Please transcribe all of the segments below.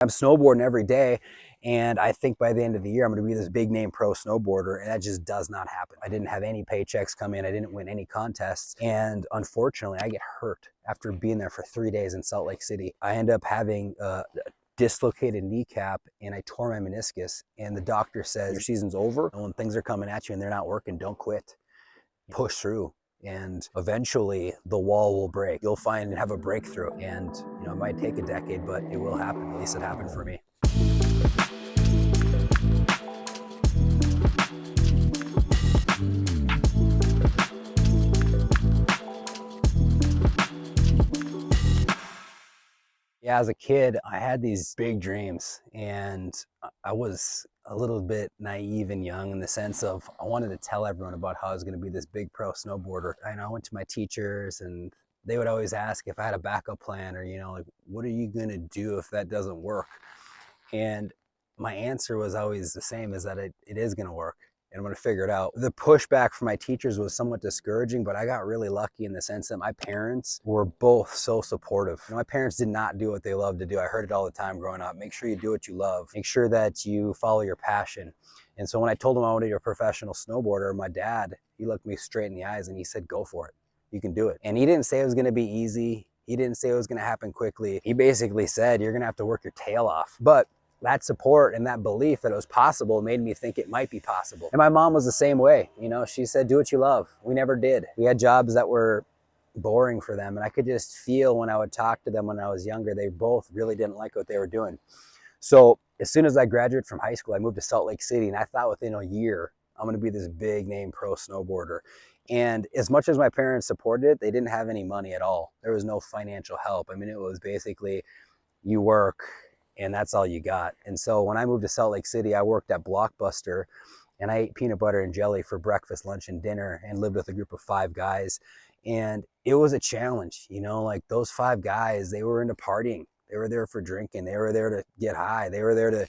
I'm snowboarding every day, and I think by the end of the year I'm going to be this big name pro snowboarder, and that just does not happen. I didn't have any paychecks come in. I didn't win any contests, and unfortunately I get hurt after being there for 3 days in Salt Lake City. I end up having a dislocated kneecap, and I tore my meniscus, and the doctor says your season's over, and when things are coming at you and they're not working, don't quit. Push through, and eventually the wall will break. You'll find and have a breakthrough, and it might take a decade, but it will happen. At least it happened for me. Yeah, as a kid, I had these big dreams, and I was a little bit naive and young in the sense of I wanted to tell everyone about how I was going to be this big pro snowboarder. I went to my teachers, and they would always ask if I had a backup plan, or like, what are you going to do if that doesn't work? And my answer was always the same, is that it is going to work, and I'm going to figure it out. The pushback from my teachers was somewhat discouraging, but I got really lucky in the sense that my parents were both so supportive. My parents did not do what they loved to do. I heard it all the time growing up. Make sure you do what you love. Make sure that you follow your passion. And so when I told them I wanted to be a professional snowboarder, my dad, he looked me straight in the eyes and he said, go for it. You can do it. And he didn't say it was going to be easy. He didn't say it was going to happen quickly. He basically said, you're going to have to work your tail off. But that support and that belief that it was possible made me think it might be possible. And my mom was the same way. She said, do what you love. We never did. We had jobs that were boring for them. And I could just feel when I would talk to them when I was younger, they both really didn't like what they were doing. So as soon as I graduated from high school, I moved to Salt Lake City, and I thought within a year, I'm going to be this big name pro snowboarder. And as much as my parents supported it, they didn't have any money at all. There was no financial help. It was basically you work, and that's all you got. And so when I moved to Salt Lake City, I worked at Blockbuster, and I ate peanut butter and jelly for breakfast, lunch, and dinner, and lived with a group of 5 guys. And it was a challenge, like those 5 guys, they were into partying. They were there for drinking. They were there to get high. They were there to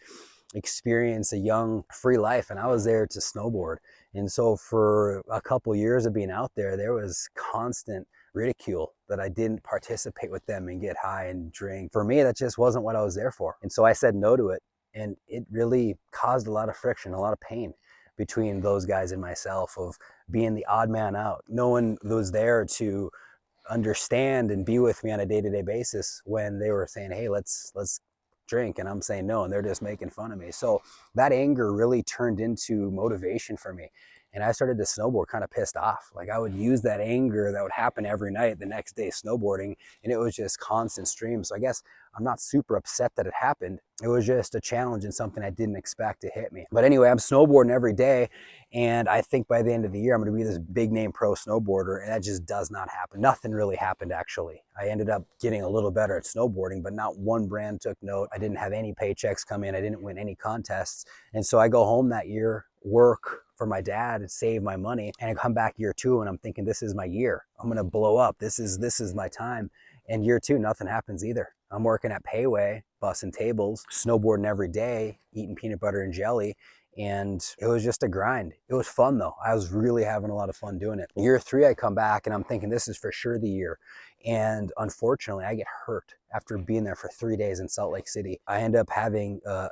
experience a young, free life. And I was there to snowboard. And so for a couple years of being out there was constant ridicule that I didn't participate with them and get high and drink. For me, that just wasn't what I was there for. And so I said no to it. And it really caused a lot of friction, a lot of pain between those guys and myself, of being the odd man out. No one was there to understand and be with me on a day-to-day basis when they were saying, hey, let's drink, and I'm saying no, and they're just making fun of me. So that anger really turned into motivation for me. And I started to snowboard kind of pissed off. Like, I would use that anger that would happen every night the next day snowboarding, and it was just constant stream. So I guess I'm not super upset that it happened. It was just a challenge and something I didn't expect to hit me. But anyway, I'm snowboarding every day, and I think by the end of the year I'm going to be this big name pro snowboarder, and that just does not happen. Nothing really happened, actually. I ended up getting a little better at snowboarding, but not one brand took note. I didn't have any paychecks come in. I didn't win any contests. And so I go home that year, work for my dad, and save my money, and I come back year 2, and I'm thinking, this is my year. I'm going to blow up. This is my time. And year 2, nothing happens either. I'm working at Payway, bussing tables, snowboarding every day, eating peanut butter and jelly. And it was just a grind. It was fun though. I was really having a lot of fun doing it. Year 3, I come back and I'm thinking, this is for sure the year. And unfortunately, I get hurt after being there for 3 days in Salt Lake City. I end up having a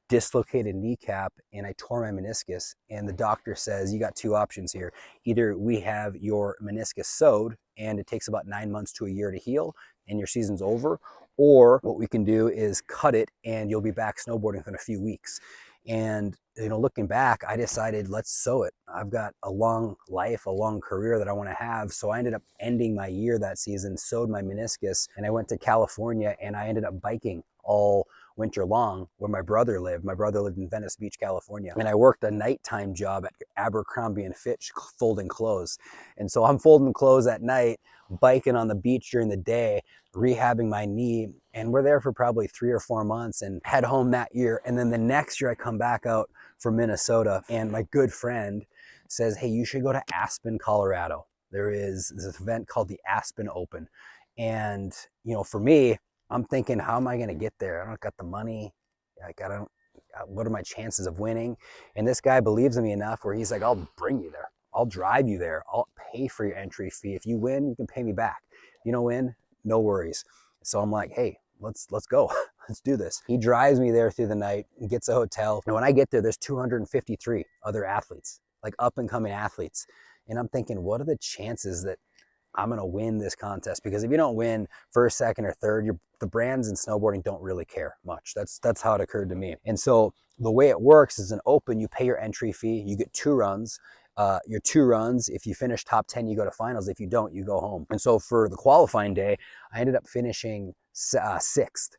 dislocated kneecap, and I tore my meniscus. And the doctor says, you got 2 options here. Either we have your meniscus sewed, and it takes about 9 months to a year to heal, and your season's over, or what we can do is cut it, and you'll be back snowboarding within a few weeks. And looking back, I decided, let's sew it. I've got a long life, a long career that I want to have. So I ended up ending my year that season, sewed my meniscus, and I went to California, and I ended up biking all winter long where my brother lived. My brother lived in Venice Beach, California. And I worked a nighttime job at Abercrombie and Fitch folding clothes. And so I'm folding clothes at night, biking on the beach during the day, rehabbing my knee. And we're there for probably 3 or 4 months, and head home that year. And then the next year I come back out from Minnesota, and my good friend says, hey, you should go to Aspen, Colorado. There is this event called the Aspen Open. And, for me, I'm thinking, how am I going to get there? I don't got the money. What are my chances of winning? And this guy believes in me enough where he's like, I'll bring you there. I'll drive you there. I'll pay for your entry fee. If you win, you can pay me back. If you don't win, no worries. So I'm like, hey, let's go. let's do this. He drives me there through the night and gets a hotel. And when I get there, there's 253 other athletes, like up and coming athletes. And I'm thinking, what are the chances that I'm going to win this contest? Because if you don't win first, second, or third, the brands in snowboarding don't really care much. That's how it occurred to me. And so the way it works is an open, you pay your entry fee, you get 2 runs. Your 2 runs, if you finish top 10, you go to finals. If you don't, you go home. And so for the qualifying day, I ended up finishing 6th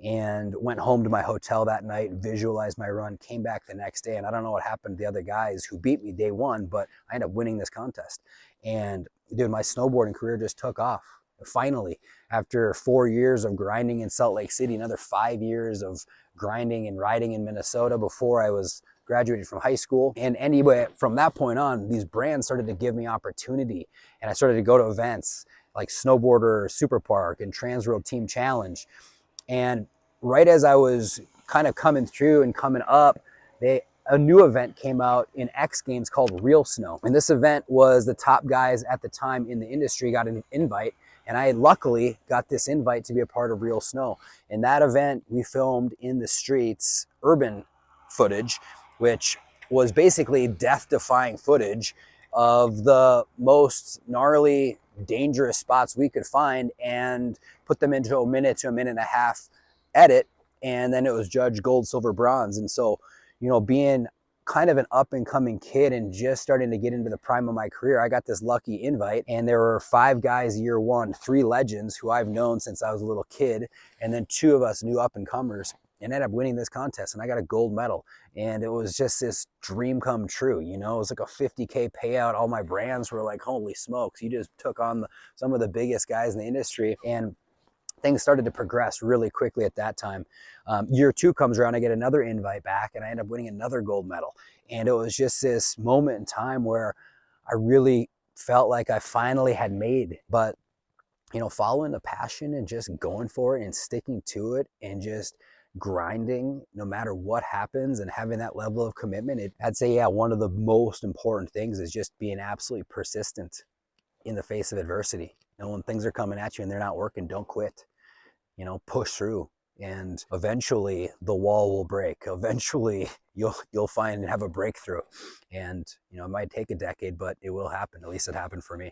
and went home to my hotel that night, visualized my run, came back the next day. And I don't know what happened to the other guys who beat me day 1, but I ended up winning this contest. And dude, my snowboarding career just took off. Finally, after 4 years of grinding in Salt Lake City, another 5 years of grinding and riding in Minnesota before I was graduated from high school. And anyway, from that point on, these brands started to give me opportunity. And I started to go to events like Snowboarder Super Park and Transworld Team Challenge. And right as I was kind of coming through and coming up, a new event came out in X Games called Real Snow. And this event was the top guys at the time in the industry got an invite. And I luckily got this invite to be a part of Real Snow. In that event, we filmed in the streets urban footage, which was basically death-defying footage of the most gnarly, dangerous spots we could find and put them into a minute to a minute and a half edit. And then it was judged gold, silver, bronze. And so, you know, being kind of an up-and-coming kid and just starting to get into the prime of my career, I got this lucky invite. And there were 5 guys year 1, 3 legends who I've known since I was a little kid, and then 2 of us new up-and-comers, and ended up winning this contest. And I got a gold medal. And it was just this dream come true. You know, it was like a $50K payout. All my brands were like, holy smokes, you just took on some of the biggest guys in the industry. And things started to progress really quickly at that time. Year 2 comes around, I get another invite back, and I end up winning another gold medal. And it was just this moment in time where I really felt like I finally had made. But, you know, following the passion and just going for it and sticking to it and just grinding no matter what happens and having that level of commitment, I'd say, yeah, one of the most important things is just being absolutely persistent in the face of adversity. You know, when things are coming at you and they're not working, don't quit. You know, push through, and eventually the wall will break. Eventually you'll find and have a breakthrough. And, you know, it might take a decade, but it will happen. At least it happened for me.